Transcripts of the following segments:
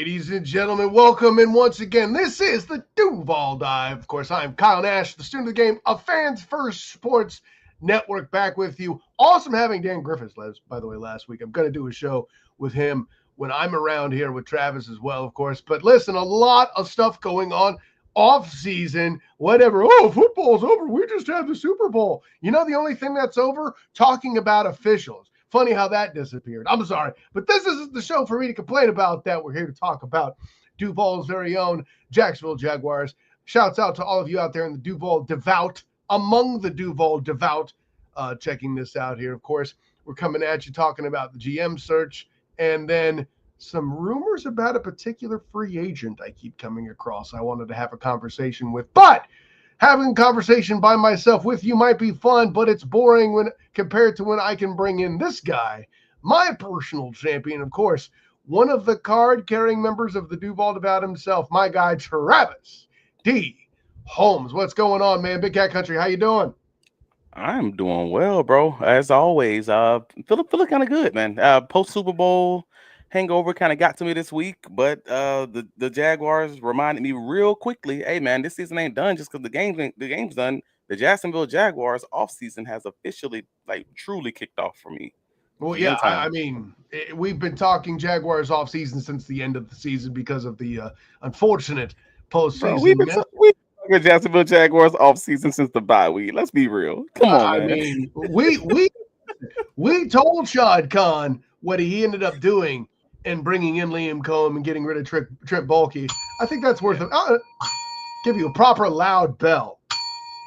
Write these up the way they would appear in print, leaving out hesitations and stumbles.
Ladies and gentlemen, welcome. And once again, this is the Duval Dive. Of course, I'm Kyle Nash, the student of the game, a Fans First Sports Network, back with you. Awesome having Dan Griffiths, by the way, last week. I'm going to do a show with him when I'm around here with Travis as well, of course. But listen, a lot of stuff going on. Off season, whatever. Oh, football's over. We just had the Super Bowl. You know, the only thing that's over, talking about officials. Funny how that disappeared. I'm sorry, but this isn't the show for me to complain about that. We're here to talk about Duval's very own Jacksonville Jaguars. Shouts out to all of you out there in the Duval Devout, among the Duval Devout, checking this out here. Of course, we're coming at you talking about the GM search and then some rumors about a particular free agent I keep coming across I wanted to have a conversation with. But having a conversation by myself with you might be fun, but it's boring when compared to when I can bring in this guy, my personal champion, of course, one of the card-carrying members of the Duval Devout himself, my guy, Travis D. Holmes. What's going on, man? Big Cat Country, how you doing? I'm doing well, bro. As always, feeling kind of good, man. Post Super Bowl hangover kind of got to me this week, but the Jaguars reminded me real quickly, hey man, this season ain't done just because the game's done. The Jacksonville Jaguars offseason has officially truly kicked off for me. Well, yeah, I mean, we've been talking Jaguars offseason since the end of the season because of the unfortunate postseason. We've been talking Jacksonville Jaguars offseason since the bye week. Let's be real. Come on, man. I mean, we told Shad Khan what he ended up doing and bringing in Liam Coen and getting rid of Trent Baalke. I think that's worth it. I'll give you a proper loud bell.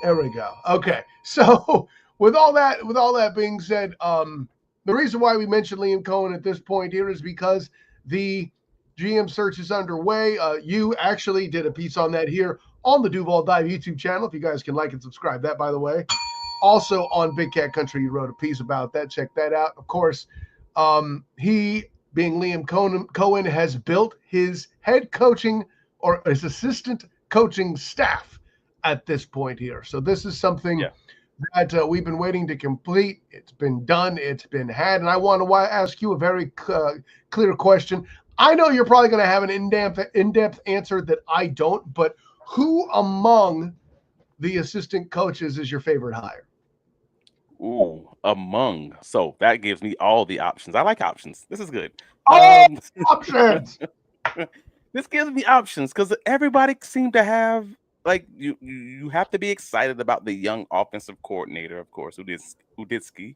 There we go. Okay. So with all that being said, the reason why we mentioned Liam Coen at this point here is because the GM search is underway. You actually did a piece on that here on the Duval Dive YouTube channel. If you guys can like and subscribe that, by the way. Also on Big Cat Country, you wrote a piece about that. Check that out. Of course, he, being Liam Coen, has built his head coaching or his assistant coaching staff at this point here. So this is something that we've been waiting to complete. It's been done. It's been had. And I want to ask you a very clear question. I know you're probably going to have an in-depth answer that I don't, but who among the assistant coaches is your favorite hire? Ooh, among. So that gives me all the options. I like options. This is good. Options. This gives me options because everybody seemed to have you have to be excited about the young offensive coordinator, of course, Uditsky.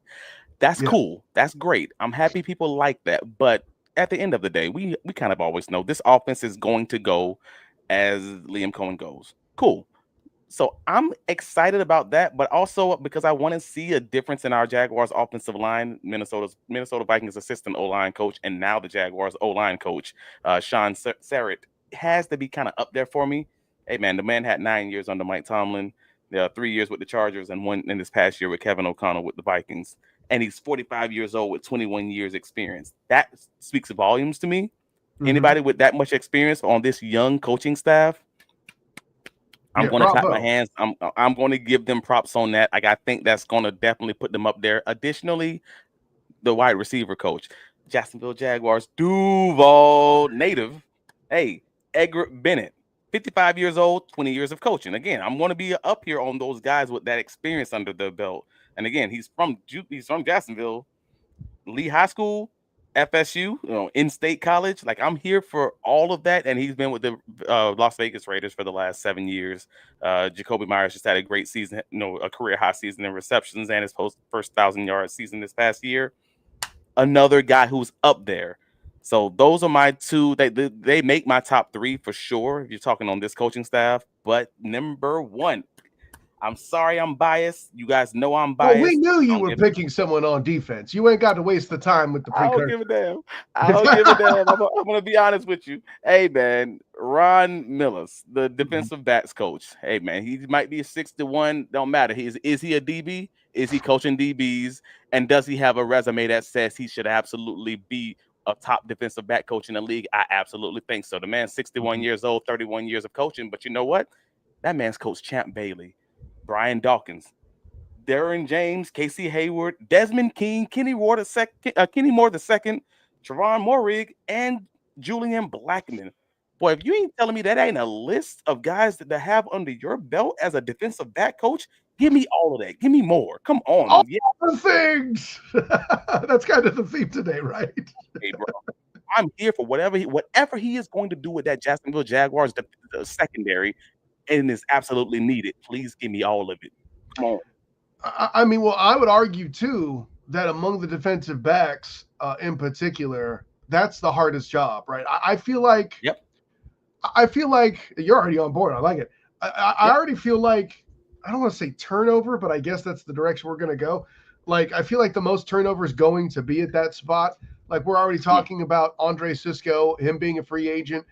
That's cool. That's great. I'm happy people like that. But at the end of the day, we kind of always know this offense is going to go as Liam Coen goes. Cool. So I'm excited about that, but also because I want to see a difference in our Jaguars offensive line. Minnesota Vikings assistant O-line coach, and now the Jaguars O-line coach, Sean Sarrett, has to be kind of up there for me. Hey man, the man had 9 years under Mike Tomlin, 3 years with the Chargers, and one in this past year with Kevin O'Connell with the Vikings. And he's 45 years old with 21 years experience. That speaks volumes to me. Mm-hmm. Anybody with that much experience on this young coaching staff, I'm going to clap my hands. I'm going to give them props on that. I think that's going to definitely put them up there. Additionally, the wide receiver coach, Jacksonville Jaguars, Duval native, Edgar Bennett, 55 years old, 20 years of coaching. Again, I'm going to be up here on those guys with that experience under their belt. And again, he's from Jacksonville, Lee High School, FSU, in-state college. I'm here for all of that, and he's been with the Las Vegas Raiders for the last 7 years. Jacoby Myers just had a great season, a career high season in receptions and his first 1,000-yard season this past year. Another guy who's up there. So those are my two. They make my top three for sure if you're talking on this coaching staff. But number one, I'm sorry I'm biased. You guys know I'm biased. Well, we knew you were picking someone on defense. You ain't got to waste the time with the precursor. I don't give a damn. I don't give a damn. I'm going to be honest with you. Hey, man, Ron Millis, the defensive backs coach. Hey, man, he might be a 6-1. Don't matter. Is he a DB? Is he coaching DBs? And does he have a resume that says he should absolutely be a top defensive back coach in the league? I absolutely think so. The man's 61 years old, 31 years of coaching. But you know what? That man's coached Champ Bailey, Brian Dawkins, Darren James, Casey Hayward, Desmond King, Kenny Moore II, Trevon Moehrig, and Julian Blackmon. Boy, if you ain't telling me that ain't a list of guys that to have under your belt as a defensive back coach, give me all of that. Give me more. Come All on. Yeah, the things. That's kind of the theme today, right? hey, bro. I'm here for whatever he is going to do with that Jacksonville Jaguars the secondary, and is absolutely needed. Please give me all of it. Come on. I mean, well, I would argue too that among the defensive backs, in particular, that's the hardest job, right? I feel like Yep. You're already on board. I like it. I already feel like, I don't want to say turnover, but I guess that's the direction we're going to go. Like, I feel like the most turnover is going to be at that spot. Like, we're already talking about Andre Cisco, him being a free agent.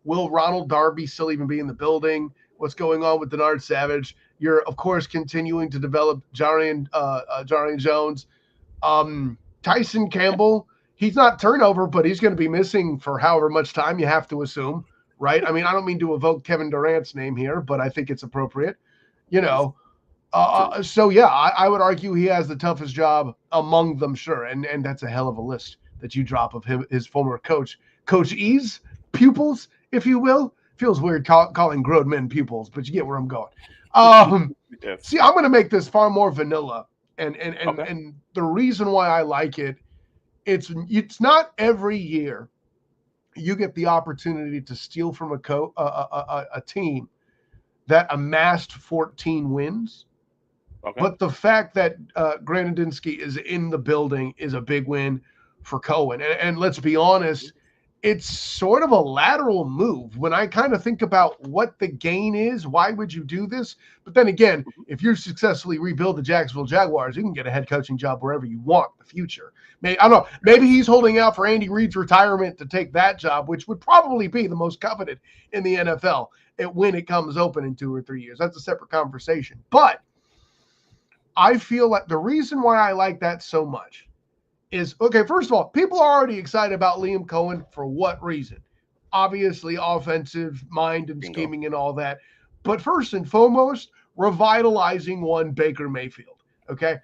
Will Ronald Darby still even be in the building? What's going on with Denard Savage? You're, of course, continuing to develop Jarian Jones. Tyson Campbell, he's not turnover, but he's going to be missing for however much time you have to assume, right? I mean, I don't mean to evoke Kevin Durant's name here, but I think it's appropriate, you know. So yeah, I would argue he has the toughest job among them, sure, and that's a hell of a list that you drop of his former coach, Coach E's pupils, if you will. Feels weird calling grown men pupils, but you get where I'm going. Yes. See, I'm going to make this far more vanilla, and Okay. and the reason why I like it, it's not every year you get the opportunity to steal from a team that amassed 14 wins. Okay. But the fact that Grant Dinsky is in the building is a big win for Coen. And let's be honest, it's sort of a lateral move. When I kind of think about what the gain is, why would you do this? But then again, if you successfully rebuild the Jacksonville Jaguars, you can get a head coaching job wherever you want in the future. Maybe, I don't know, maybe he's holding out for Andy Reid's retirement to take that job, which would probably be the most coveted in the NFL when it comes open in 2 or 3 years. That's a separate conversation. But I feel like the reason why I like that so much is, okay, first of all, people are already excited about Liam Coen for what reason? Obviously, offensive mind and scheming and all that. But first and foremost, revitalizing one Baker Mayfield. Okay.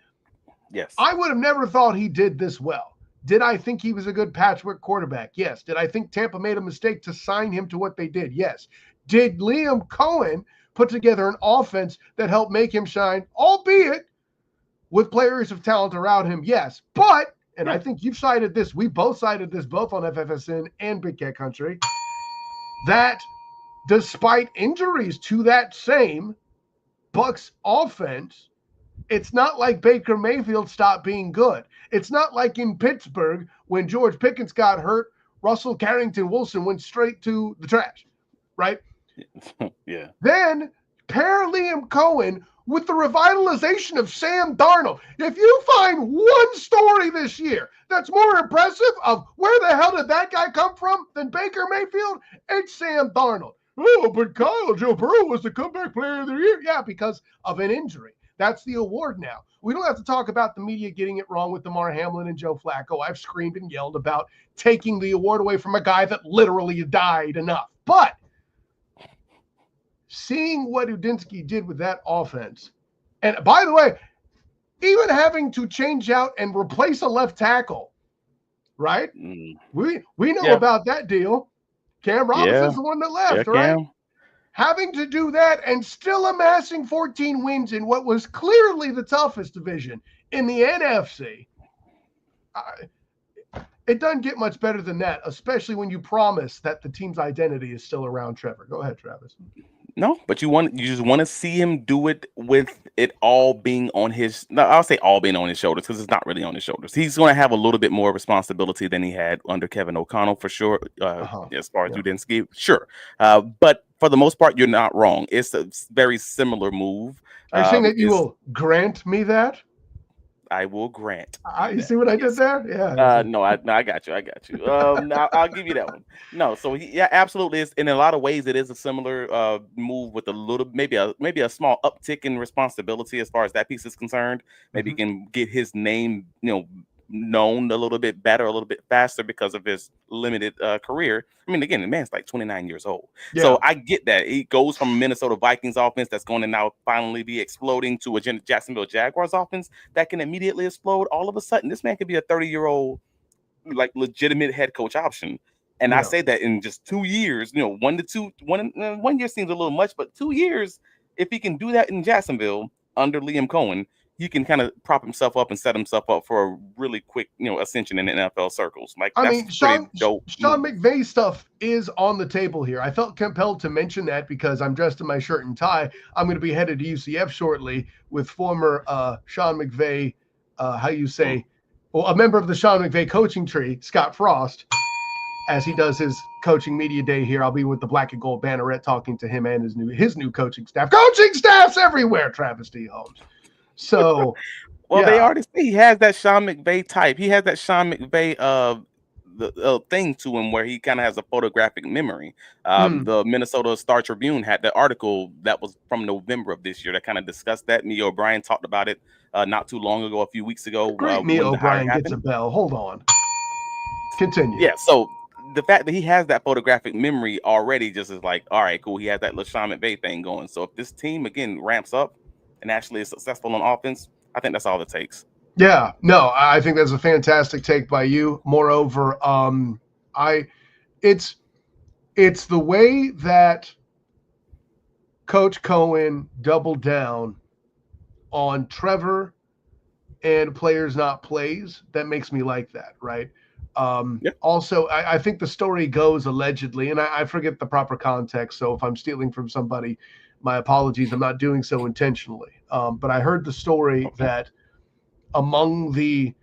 Yes. I would have never thought he did this well. Did I think he was a good patchwork quarterback? Yes. Did I think Tampa made a mistake to sign him to what they did? Yes. Did Liam Coen put together an offense that helped make him shine, albeit with players of talent around him? Yes. But, and I think you've cited this, we both cited this both on FFSN and Big Cat Country, that despite injuries to that same Bucs offense, it's not like Baker Mayfield stopped being good. It's not like in Pittsburgh when George Pickens got hurt, Russell Carrington Wilson went straight to the trash, right? Yeah. Then pair Liam Coen with the revitalization of Sam Darnold. If you find one story this year that's more impressive of where the hell did that guy come from than Baker Mayfield, it's Sam Darnold. Oh, but Kyle, Joe Burrow was the comeback player of the year. Yeah, because of an injury. That's the award now. We don't have to talk about the media getting it wrong with DeMar Hamlin and Joe Flacco. I've screamed and yelled about taking the award away from a guy that literally died enough. But seeing what Udinski did with that offense, and by the way, even having to change out and replace a left tackle, right? We know about that deal. Cam Robinson's the one that left, right? Cam. Having to do that and still amassing 14 wins in what was clearly the toughest division in the NFC. It doesn't get much better than that, especially when you promise that the team's identity is still around Trevor. Go ahead, Travis. No, but you just want to see him do it with it all being on his. No, I'll say all being on his shoulders because it's not really on his shoulders. He's going to have a little bit more responsibility than he had under Kevin O'Connell for sure. As far as Udinski, sure, but for the most part, you're not wrong. It's a very similar move. Are you saying that you will grant me that? I will grant. You see what I did there? Yeah. No, I got you. Now I'll give you that one. No, so absolutely is. In a lot of ways, it is a similar move with a little, maybe a small uptick in responsibility as far as that piece is concerned. Maybe he can get his name, known a little bit better, a little bit faster because of his limited career. I mean, again, the man's like 29 years old. Yeah. So I get that. He goes from a Minnesota Vikings offense that's going to now finally be exploding to a Jacksonville Jaguars offense that can immediately explode. All of a sudden, this man could be a 30-year-old, like, legitimate head coach option. And I say that in just 2 years, 1 year seems a little much, but 2 years, if he can do that in Jacksonville under Liam Coen, he can kind of prop himself up and set himself up for a really quick, ascension in the NFL circles. Like, I that's mean, pretty dope. Sean McVay stuff is on the table here. I felt compelled to mention that because I'm dressed in my shirt and tie. I'm going to be headed to UCF shortly with former Sean McVay, a member of the Sean McVay coaching tree, Scott Frost. As he does his coaching media day here, I'll be with the black and gold banneret talking to him and his new coaching staff. Coaching staffs everywhere, Travis D. Holmes. So, well, they already see he has that Sean McVay type. He has that Sean McVay the thing to him where he kind of has a photographic memory. The Minnesota Star Tribune had the article that was from November of this year that kind of discussed that. Mia O'Brien talked about it not too long ago, a few weeks ago. Great, Mia O'Brien gets a bell. Hold on. Continue. Yeah, so the fact that he has that photographic memory already just is like, all right, cool. He has that LaShawn McVay thing going. So if this team again ramps up and actually is successful on offense, I think that's all it takes. Yeah, no, I think that's a fantastic take by you. Moreover, it's the way that Coach Coen doubled down on Trevor and players not plays that makes me like that, right? Also, I think the story goes allegedly, and I forget the proper context, so if I'm stealing from somebody, my apologies. I'm not doing so intentionally. But I heard the story that among the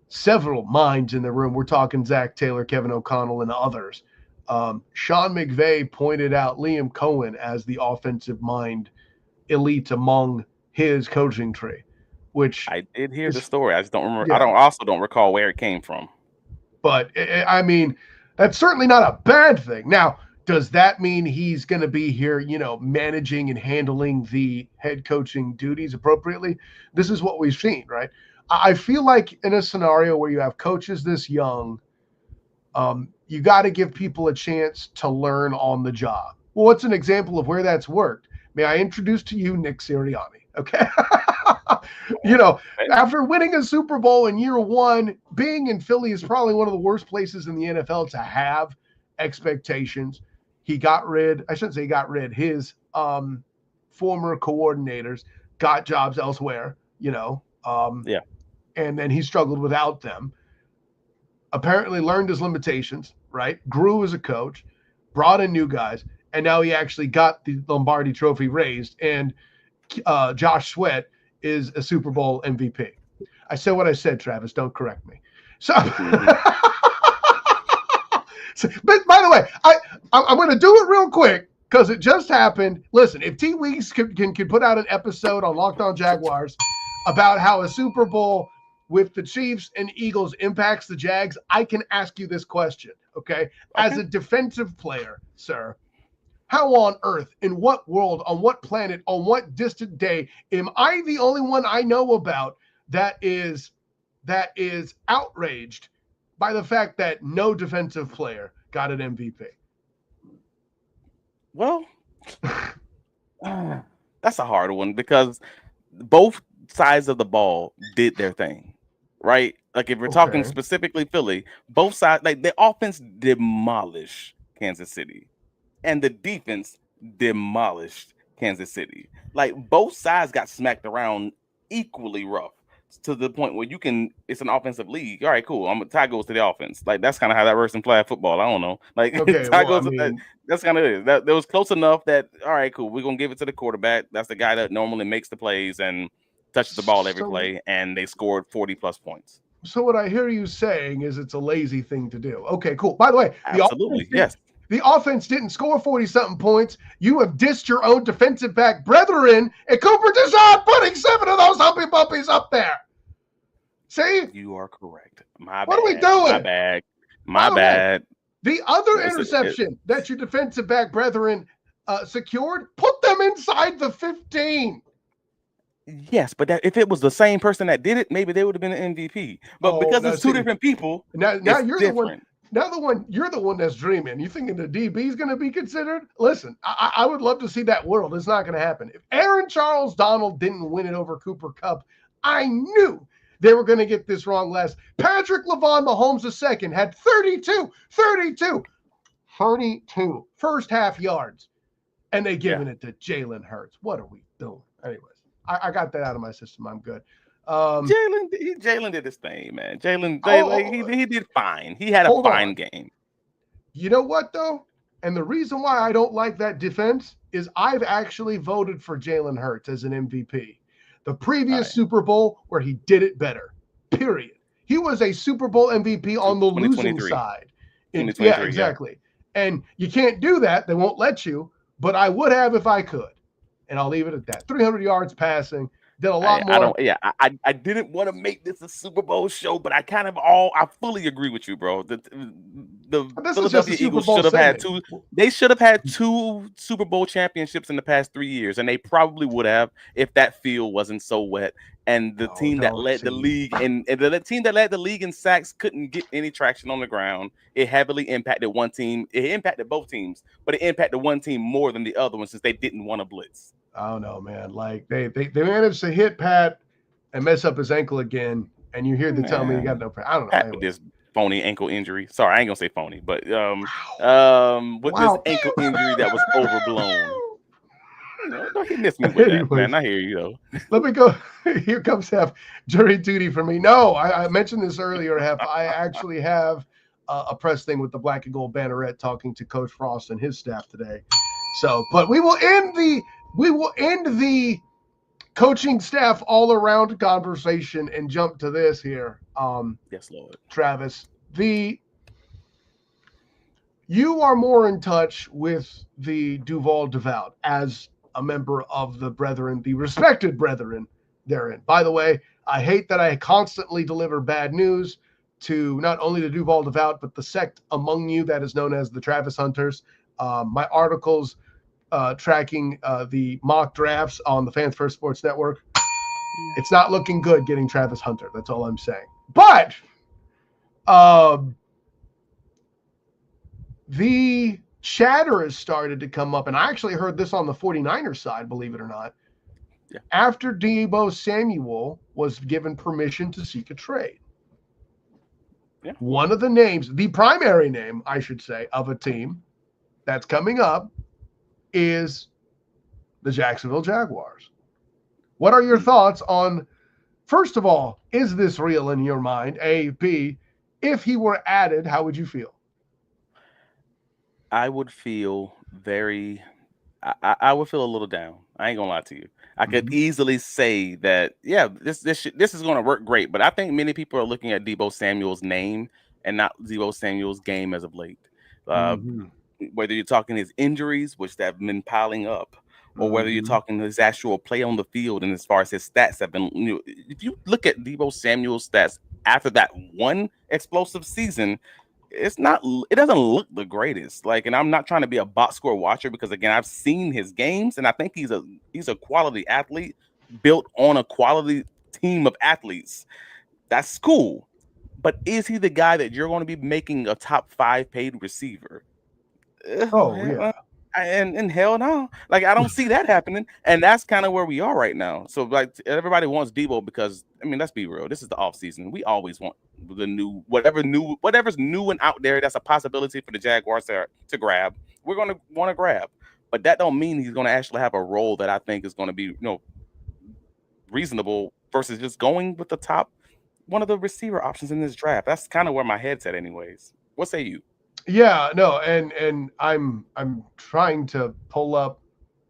several minds in the room, we're talking Zach Taylor, Kevin O'Connell, and others, Sean McVay pointed out Liam Coen as the offensive mind elite among his coaching tree, which I did hear the story. I just don't remember. Yeah. I also don't recall where it came from. But, I mean, that's certainly not a bad thing. Now, does that mean he's going to be here, managing and handling the head coaching duties appropriately? This is what we've seen, right? I feel like in a scenario where you have coaches this young, you got to give people a chance to learn on the job. Well, what's an example of where that's worked? May I introduce to you Nick Sirianni, okay? After winning a Super Bowl in year one, being in Philly is probably one of the worst places in the NFL to have expectations. He got rid, I shouldn't say he got rid, his former coordinators got jobs elsewhere, and then he struggled without them. Apparently learned his limitations, right? Grew as a coach, brought in new guys, and now he actually got the Lombardi Trophy raised, and Josh Sweat is a Super Bowl MVP. I said what I said, Travis. Don't correct me. So, but by the way, I'm going to do it real quick because it just happened. Listen, if T Weeks can put out an episode on Locked On Jaguars about how a Super Bowl with the Chiefs and Eagles impacts the Jags, I can ask you this question, okay? As a defensive player, sir, how on earth, in what world, on what planet, on what distant day am I the only one I know about that is outraged by the fact that no defensive player got an MVP? Well, that's a hard one because both sides of the ball did their thing, right? Like if we're talking specifically Philly, both sides, like the offense demolished Kansas City and the defense demolished Kansas City. Like both sides got smacked around equally rough to the point where it's an offensive league. All right, cool. Tie goes to the offense. Like that's kind of how that works in flag football. I don't know. Like that's kind of it. That was close enough that all right, cool. We're gonna give it to the quarterback. That's the guy that normally makes the plays and touches the ball every play, and they scored 40+ points. So what I hear you saying is it's a lazy thing to do. Okay, cool. By the way, absolutely, yes. The offense didn't score 40-something points. You have dissed your own defensive back brethren, and Cooper DeJean putting 7 of those humpy bumpies up there. See? You are correct. My bad. What are we doing? My bad. The other interception that your defensive back brethren secured, put them inside the 15. Yes, but if it was the same person that did it, maybe they would have been an MVP. But because it's two different people, now you're different. You're the one that's dreaming. You thinking the DB is going to be considered? Listen, I would love to see that world. It's not going to happen. If Aaron Charles Donald didn't win it over Cooper Kupp, I knew they were going to get this wrong last. Patrick LaVon Mahomes II had 32 32 first half yards, and they giving Yeah. it to Jalen Hurts. What are we doing? Anyways, I got that out of my system. I'm good. Jalen did his thing, man. Jalen, Oh, he did fine. He had a hold fine on. game. You know what, though? And the reason why I don't like that defense is I've actually voted for Jalen Hurts as an MVP. The All previous right. Super Bowl where he did it better, period. He was a Super Bowl MVP on the losing 2023. side. Yeah, 2023, yeah. exactly. And you can't do that. They won't let you, but I would have if I could. And I'll leave it at that. 300 yards passing. Did a lot I more. don't, yeah, I didn't want to make this a Super Bowl show, but I fully agree with you, bro. The This is just a Philadelphia Super Eagles Bowl should have had segment. they should have had 2 Super Bowl championships in the past 3 years, and they probably would have if that field wasn't so wet. And the team that led the league and the team that led the league in sacks couldn't get any traction on the ground. It heavily impacted one team. It impacted both teams, but it impacted one team more than the other one since they didn't want to blitz. I don't know, man. Like they managed to hit Pat and mess up his ankle again, and you're here to tell me you got no. I don't know. Pat with this phony ankle injury. Sorry, I ain't gonna say phony, but with this ankle injury that was overblown. Don't hit me with that, man. I hear you though. Let me go. Here comes Hef. Jury duty for me. No, I mentioned this earlier, Hef. I actually have a press thing with the black and gold banneret talking to Coach Frost and his staff today. So, but we will end the coaching staff all around conversation and jump to this here. Yes, Lord. Travis, you are more in touch with the Duval Devout as a member of the brethren, the respected brethren therein. By the way, I hate that I constantly deliver bad news to not only the Duval Devout, but the sect among you that is known as the Travis Hunters. My articles tracking the mock drafts on the Fans First Sports Network. It's not looking good getting Travis Hunter. That's all I'm saying. But the chatter has started to come up, and I actually heard this on the 49ers side, believe it or not. Yeah. After Deebo Samuel was given permission to seek a trade. Yeah. One of the names, the primary name, I should say, of a team that's coming up is the Jacksonville Jaguars. What are your thoughts on, first of all, is this real in your mind? A, B, if he were added, how would you feel? I would feel I would feel a little down. I ain't gonna lie to you. I could easily say that, yeah, this is going to work great. But I think many people are looking at Deebo Samuel's name and not Deebo Samuel's game as of late. Whether you're talking his injuries, which have been piling up, or whether you're talking his actual play on the field, and as far as his stats have been, if you look at Deebo Samuel's stats after that one explosive season, it doesn't look the greatest. Like, and I'm not trying to be a box score watcher because, again, I've seen his games, and I think he's a quality athlete built on a quality team of athletes. That's cool. But is he the guy that you're going to be making a top 5 paid receiver? Oh, yeah. And hell no. Like, I don't see that happening. And that's kind of where we are right now. So, like, everybody wants Deebo because, I mean, let's be real. This is the offseason. We always want the whatever's new and out there that's a possibility for the Jaguars to grab. We're going to want to grab. But that don't mean he's going to actually have a role that I think is going to be, reasonable versus just going with the top one of the receiver options in this draft. That's kind of where my head's at anyways. What say you? Yeah, no, and I'm trying to pull up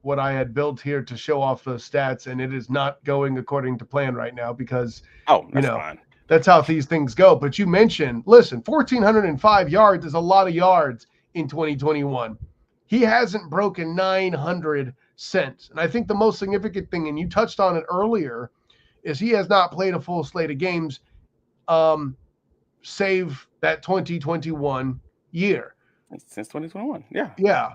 what I had built here to show off those stats, and it is not going according to plan right now because fine. That's how these things go. But you mentioned, listen, 1,405 yards is a lot of yards in 2021. He hasn't broken 900 since, and I think the most significant thing, and you touched on it earlier, is he has not played a full slate of games, save that 2021 year. Since 2021. Yeah. Yeah.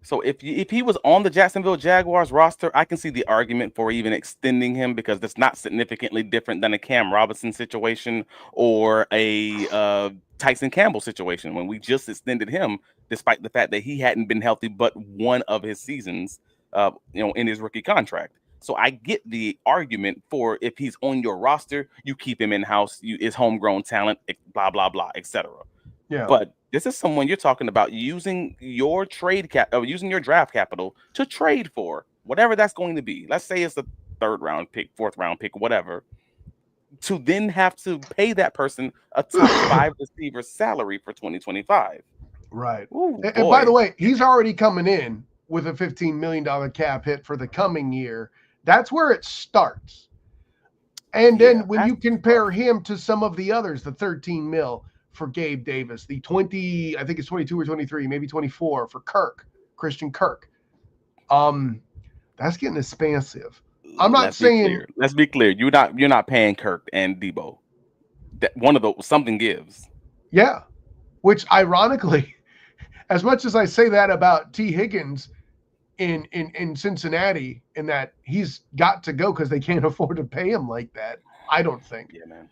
So if he was on the Jacksonville Jaguars roster, I can see the argument for even extending him because that's not significantly different than a Cam Robinson situation or a Tyson Campbell situation when we just extended him despite the fact that he hadn't been healthy but one of his seasons in his rookie contract. So I get the argument for if he's on your roster, you keep him in-house, is homegrown talent, blah, blah, blah, etc. Yeah. But This is someone you're talking about using your using your draft capital to trade for whatever that's going to be. Let's say it's a third round pick, fourth round pick, whatever. To then have to pay that person a top 5 receiver salary for 2025. Right. Oh And by the boy. way, he's already coming in with a $15 million cap hit for the coming year. That's where it starts. And then when you compare him to some of the others, the 13 mil for Gabe Davis, the 20, I think it's 22 or 23, maybe 24 for Christian Kirk. That's getting expensive. I'm not saying. Let's be clear. You're not paying Kirk and Deebo. That one of those something gives. Yeah, which ironically, as much as I say that about T. Higgins in Cincinnati, in that he's got to go because they can't afford to pay him like that. I don't think. Yeah, man.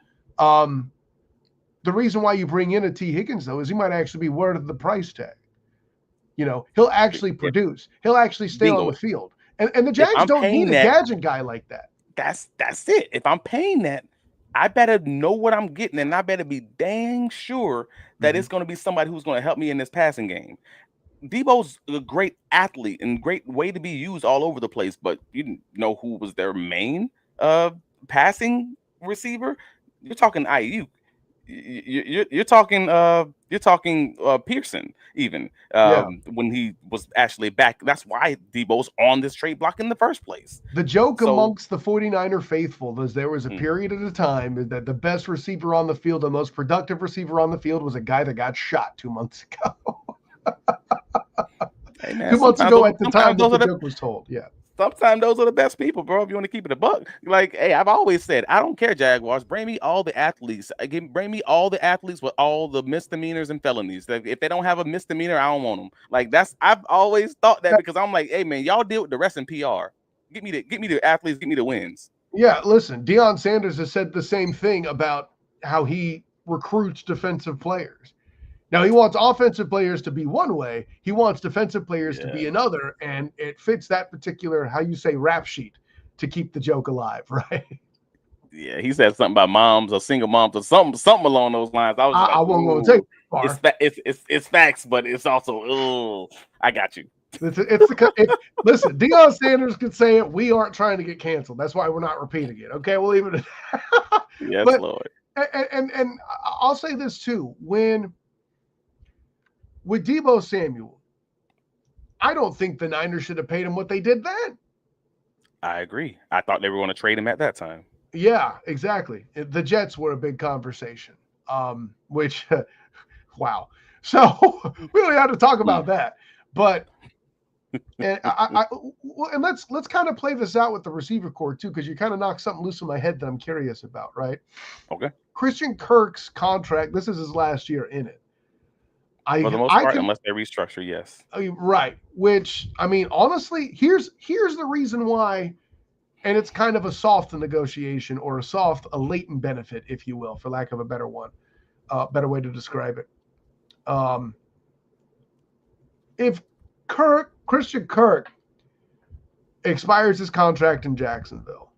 The reason why you bring in a T. Higgins though is he might actually be worth the price tag. You know, he'll actually produce. He'll actually stay on the field. And the Jags don't need a gadget guy like that. That's it. If I'm paying that, I better know what I'm getting, and I better be dang sure that it's going to be somebody who's going to help me in this passing game. Deebo's a great athlete and great way to be used all over the place, but you know who was their main passing receiver? You're talking IU. You're talking Pearson even when he was actually back. That's why Deebo's on this trade block in the first place. The joke amongst the 49er faithful was there was a period at a time that the best receiver on the field, the most productive receiver on the field was a guy that got shot 2 months ago. Hey man, 2 months ago at the time that the joke was told. Yeah. Sometimes those are the best people, bro. If you want to keep it a buck, like, hey, I've always said, I don't care, Jaguars. Bring me all the athletes. Bring me all the athletes with all the misdemeanors and felonies. If they don't have a misdemeanor, I don't want them. Like I've always thought that because I'm like, hey man, y'all deal with the rest in PR. Get me the athletes. Get me the wins. Yeah, listen, Deion Sanders has said the same thing about how he recruits defensive players. Now, he wants offensive players to be one way. He wants defensive players to be another, and it fits that particular, how you say, rap sheet to keep the joke alive, right? Yeah, he said something about moms or single moms or something along those lines. I was just I won't go take it. It's facts, but it's also, I got you. Listen, Deion Sanders could say it. We aren't trying to get canceled. That's why we're not repeating it. Okay, we'll leave it at that. Yes, but, Lord. And I'll say this too. With Deebo Samuel, I don't think the Niners should have paid him what they did then. I agree. I thought they were going to trade him at that time. Yeah, exactly. The Jets were a big conversation, which, wow. So we don't have to talk about that. But and let's kind of play this out with the receiver core too, because you kind of knocked something loose in my head that I'm curious about, right? Okay. Christian Kirk's contract, this is his last year in it. For the most part, unless they restructure, yes. Right. Which, I mean, honestly, here's the reason why, and it's kind of a soft negotiation or a latent benefit, if you will, for lack of a better way to describe it. If Christian Kirk expires his contract in Jacksonville,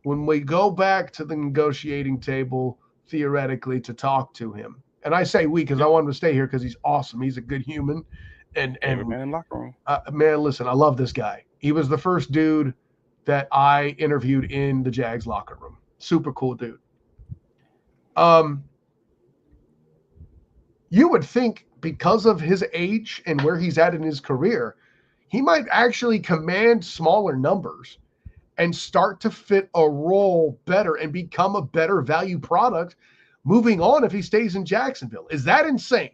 when we go back to the negotiating table, theoretically, to talk to him, and I say we because I want him to stay here because he's awesome. He's a good human. And man in locker room. Man, listen, I love this guy. He was the first dude that I interviewed in the Jags locker room. Super cool dude. You would think because of his age and where he's at in his career, he might actually command smaller numbers and start to fit a role better and become a better value product moving on if he stays in Jacksonville. Is that insane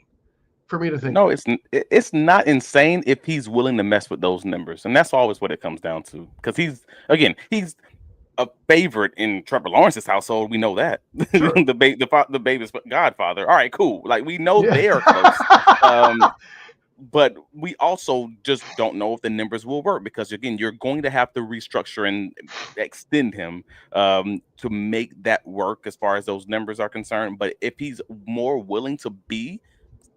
for me to think? No, it's not insane if he's willing to mess with those numbers. And that's always what it comes down to. Because he's a favorite in Trevor Lawrence's household. We know that. Sure. the baby's godfather. All right, cool. Like, we know they are close. But we also just don't know if the numbers will work because, again, you're going to have to restructure and extend him to make that work as far as those numbers are concerned. But if he's more willing to be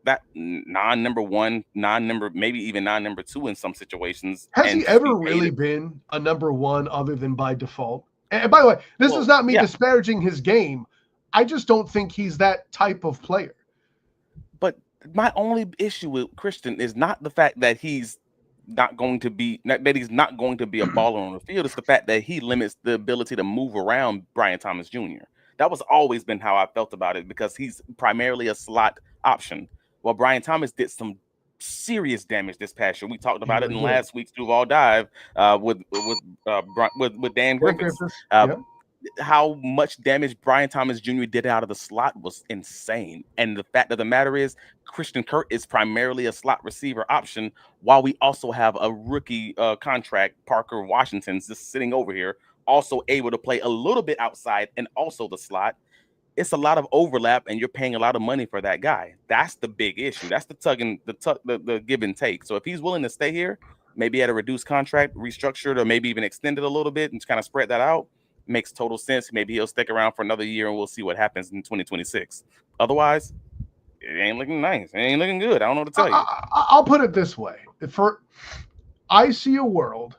that non-number one, maybe even non-number two in some situations. Has he ever really been a number one other than by default? And by the way, this is not me disparaging his game. I just don't think he's that type of player. But my only issue with Christian is not the fact that he's not going to be a baller on the field. It's the fact that he limits the ability to move around Brian Thomas Jr. That was always been how I felt about it, because he's primarily a slot option. Well, Brian Thomas did some serious damage this past year. We talked about it in last week's Duval Dive with Dan Griffiths. How much damage Brian Thomas Jr. did out of the slot was insane. And the fact of the matter is, Christian Kirk is primarily a slot receiver option, while we also have a rookie contract, Parker Washington's just sitting over here, also able to play a little bit outside and also the slot. It's a lot of overlap, and you're paying a lot of money for that guy. That's the big issue. That's the give and take. So if he's willing to stay here, maybe at a reduced contract, restructured, or maybe even extended a little bit and kind of spread that out, makes total sense. Maybe he'll stick around for another year and we'll see what happens in 2026. Otherwise, it ain't looking nice. It ain't looking good. I don't know what to tell you. I'll put it this way. I see a world.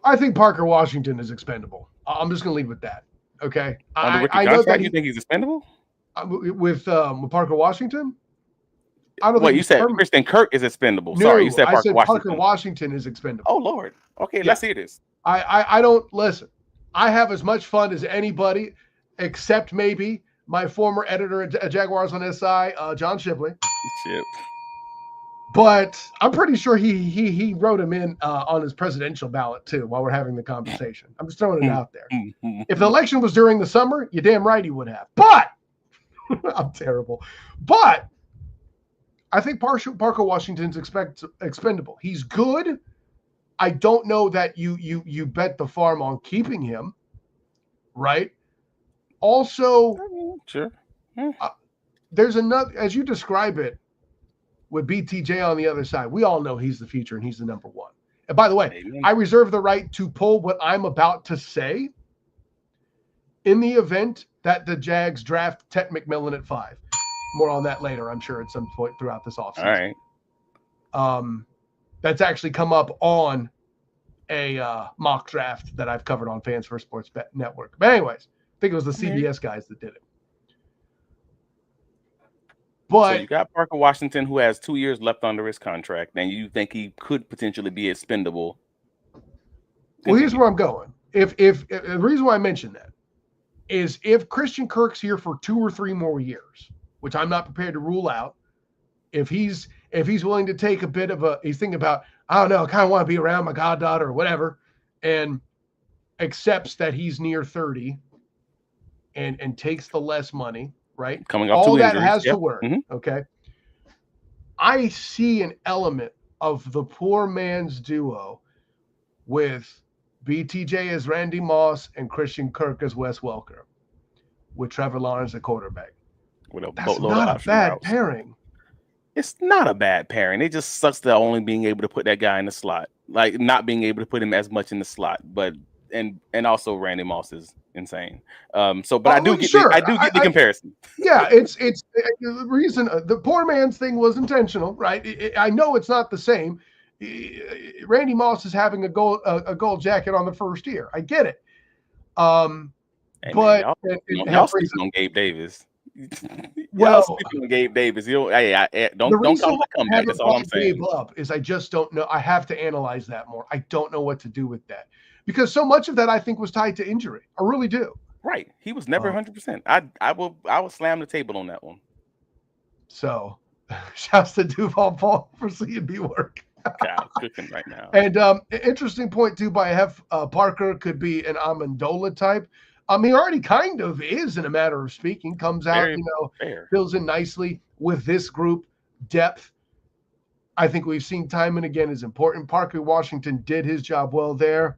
I think Parker Washington is expendable. I'm just going to leave with that. Okay. I know that you think he's expendable with Parker Washington. I don't. Wait, you said Christian Kirk is expendable. No, sorry, you said Parker Washington. Parker Washington is expendable. Oh Lord. Okay, let's hear this. I don't listen. I have as much fun as anybody, except maybe my former editor at Jaguars on SI, John Shipley. But I'm pretty sure he wrote him in on his presidential ballot too while we're having the conversation. I'm just throwing it out there. If the election was during the summer, you're damn right he would have. But I'm terrible. But I think Parker Washington's expendable. He's good. I don't know that you bet the farm on keeping him, right? Also, sure. There's another, as you describe it, with BTJ on the other side. We all know he's the future and he's the number one. And by the way, I reserve the right to pull what I'm about to say in the event that the Jags draft Ted McMillan at 5. More on that later, I'm sure, at some point throughout this offseason. All right. That's actually come up on a mock draft that I've covered on Fans First Sports Network. But anyways, I think it was the CBS guys that did it. But so you got Parker Washington, who has 2 years left under his contract, and you think he could potentially be expendable. Well, here's where I'm going. If the reason why I mentioned that is if Christian Kirk's here for 2 or 3 more years, which I'm not prepared to rule out, if he's willing to take a bit of he's thinking about, I don't know, I kind of want to be around my goddaughter or whatever, and accepts that he's near 30 and takes the less money, right? Coming up all to that injuries. has to work. Okay. I see an element of the poor man's duo with BTJ as Randy Moss and Christian Kirk as Wes Welker, with Trevor Lawrence at quarterback. That's not a bad pairing. It's not a bad pairing. It just sucks that only being able to put that guy in the slot, like not being able to put him as much in the slot. But and also Randy Moss is insane. I do get the comparison. Yeah, it's the reason the poor man's thing was intentional, right? I know it's not the same. Randy Moss is having a gold jacket on the first year. I get it. But y'all speaking on Gabe Davis. Well, speaking of Gabe Davis, don't come to come back. That's all I'm saying. Gabe up is I just don't know. I have to analyze that more. I don't know what to do with that because so much of that I think was tied to injury. I really do. Right, he was never 100%. I will slam the table on that one. So, shouts to Duval Paul for C&B work. God, cooking right now. And interesting point too by Parker could be an Amendola type. He already kind of is, in a matter of speaking. Comes out, fills in nicely with this group. Depth, I think we've seen time and again is important. Parker Washington did his job well there.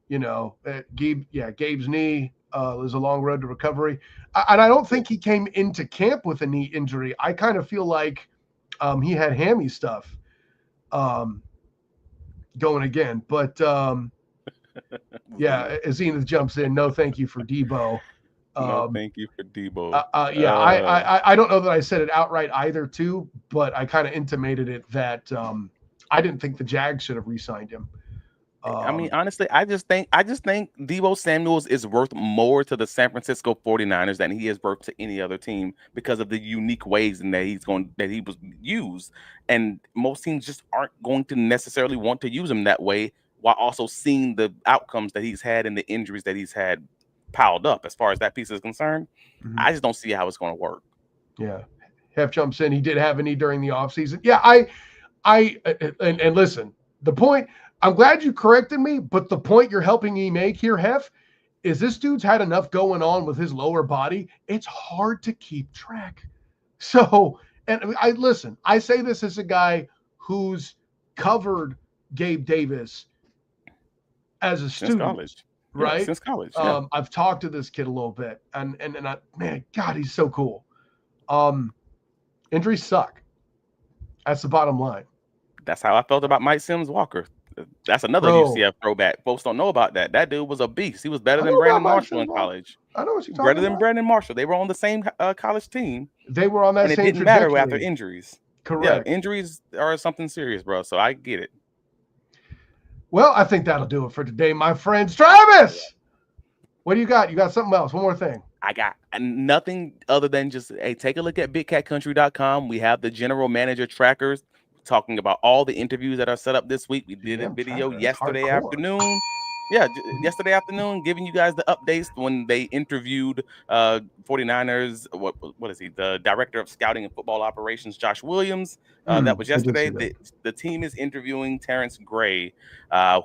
Gabe's knee was a long road to recovery. And I don't think he came into camp with a knee injury. I kind of feel like he had hammy stuff going again. But as Zenith jumps in, no thank you for Deebo. No thank you for Deebo. I don't know that I said it outright either too, but I kind of intimated it that I didn't think the Jags should have re-signed him. I mean, honestly, I just think Deebo Samuels is worth more to the San Francisco 49ers than he is worth to any other team because of the unique ways in that he was used. And most teams just aren't going to necessarily want to use him that way while also seeing the outcomes that he's had and the injuries that he's had piled up as far as that piece is concerned. I just don't see how it's going to work. Yeah. Hef jumps in. He did have a knee during the offseason. Yeah, and listen, the point, I'm glad you corrected me, but the point you're helping me make here, Hef, is this dude's had enough going on with his lower body. It's hard to keep track. So, and I say this as a guy who's covered Gabe Davis as a student. Since college. Right? Yeah, since college. Yeah. I've talked to this kid a little bit, and man, God, he's so cool. Injuries suck. That's the bottom line. That's how I felt about Mike Sims Walker. That's another UCF throwback. Folks don't know about that. That dude was a beast. He was better than Brandon Marshall in college. I know what you're talking about. Better than Brandon Marshall. They were on the same college team. They were on that same trajectory. And it didn't matter after injuries. Correct. Yeah, injuries are something serious, bro. So I get it. Well, I think that'll do it for today, my friends. Travis, what do you got? You got something else? One more thing. I got nothing other than just, hey, take a look at BigCatCountry.com. We have the general manager trackers talking about all the interviews that are set up this week. We did a video yesterday afternoon. Yeah, yesterday afternoon, giving you guys the updates when they interviewed 49ers. What is he? The director of scouting and football operations, Josh Williams. That was yesterday. The team is interviewing Terrence Gray,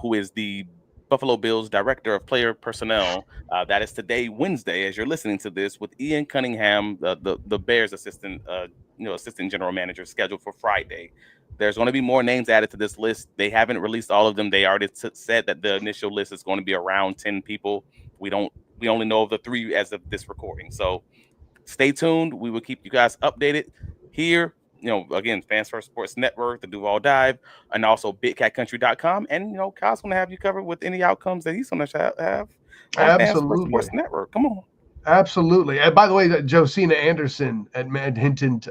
who is the Buffalo Bills director of player personnel. That is today, Wednesday, as you're listening to this, with Ian Cunningham, the Bears assistant general manager, scheduled for Friday. There's going to be more names added to this list. They haven't released all of them. They already said that the initial list is going to be around 10 people. We only know of the 3 as of this recording. So stay tuned. We will keep you guys updated here. Again, Fans First Sports Network, the Duval Dive, and also BigCatCountry.com. And, Kyle's going to have you covered with any outcomes that he's going to have. Absolutely. Sports Network. Come on. Absolutely. And by the way, Josina Anderson had hinted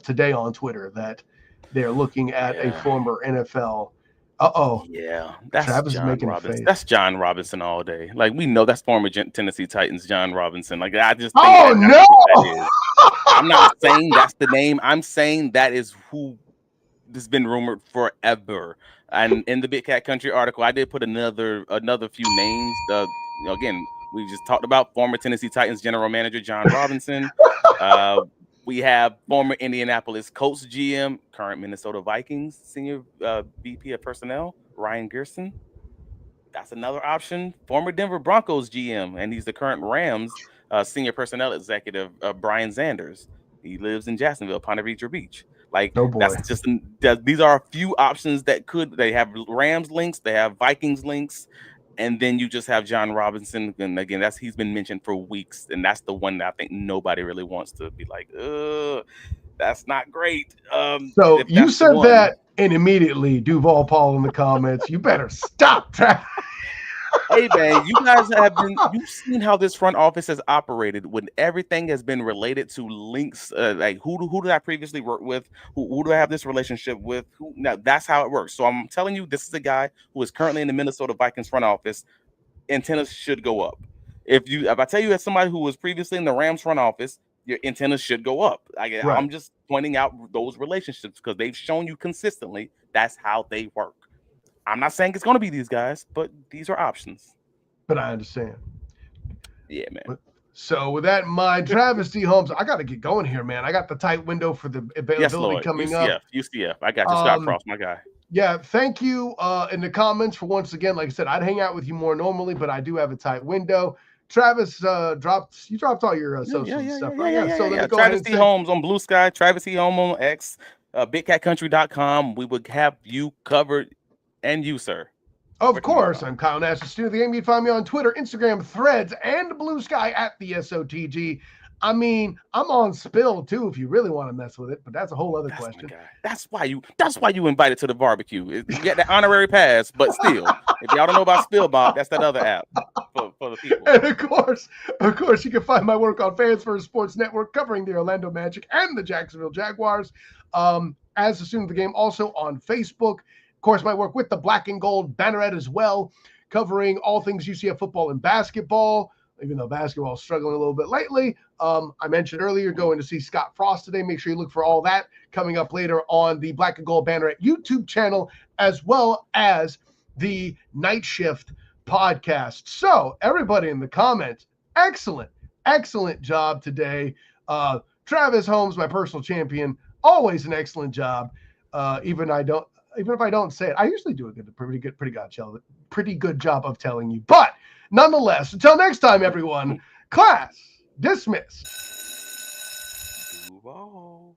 today on Twitter that they're looking at a former NFL. Yeah, that's Travis John Robinson. That's John Robinson all day. Like, we know that's former Tennessee Titans John Robinson. Like, I just think that is. I'm not saying that's the name. I'm saying that is who has been rumored forever. And in the Big Cat Country article, I did put another few names. Again, we just talked about former Tennessee Titans general manager John Robinson. We have former Indianapolis Colts GM, current Minnesota Vikings senior VP of personnel, Ryan Gerson. That's another option. Former Denver Broncos GM, and he's the current Rams senior personnel executive, Brian Zanders. He lives in Jacksonville, Ponte Vedra Beach. Like, that's just these are a few options that they have Rams links, they have Vikings links. And then you just have John Robinson, and again, he's been mentioned for weeks, and that's the one that I think nobody really wants to be like, that's not great. So you said that, and immediately Duval Paul in the comments, you better stop. Hey man, you guys you've seen how this front office has operated when everything has been related to links. Like who did I previously work with? Who do I have this relationship with? Now that's how it works. So I'm telling you, this is a guy who is currently in the Minnesota Vikings front office. Antennas should go up. If I tell you as somebody who was previously in the Rams front office, your antennas should go up. I'm just pointing out those relationships because they've shown you consistently that's how they work. I'm not saying it's going to be these guys, but these are options. But I understand. Yeah, man. So with that in mind, Travis D. Holmes, I got to get going here, man. I got the tight window for the availability coming up. UCF. I got you, Scott Frost, my guy. Yeah, thank you in the comments for once again. Like I said, I'd hang out with you more normally, but I do have a tight window. Travis dropped all your social stuff. Yeah. Travis D. Holmes on Blue Sky, Travis D. Holmes on X, BigCatCountry.com. We would have you covered. And you, sir. Of course, I'm Kyle Nash, the student of the game. You can find me on Twitter, Instagram, Threads, and Blue Sky at the SOTG. I mean, I'm on Spill too if you really want to mess with it, but that's a whole other question. That's why you invited to the barbecue. You get the honorary pass, but still, if y'all don't know about Spill Bob, that's that other app for the people. And of course, you can find my work on Fans First Sports Network covering the Orlando Magic and the Jacksonville Jaguars. As a student of the game, also on Facebook. Of course, my work with the Black and Gold Banneret as well, covering all things UCF football and basketball, even though basketball is struggling a little bit lately. I mentioned earlier going to see Scott Frost today. Make sure you look for all that coming up later on the Black and Gold Banneret YouTube channel, as well as the Night Shift podcast. So everybody in the comments, excellent job today. Travis Holmes, my personal champion, always an excellent job. Even if I don't say it, I usually do a pretty good job of telling you. But nonetheless, until next time, everyone, class dismissed. Duval.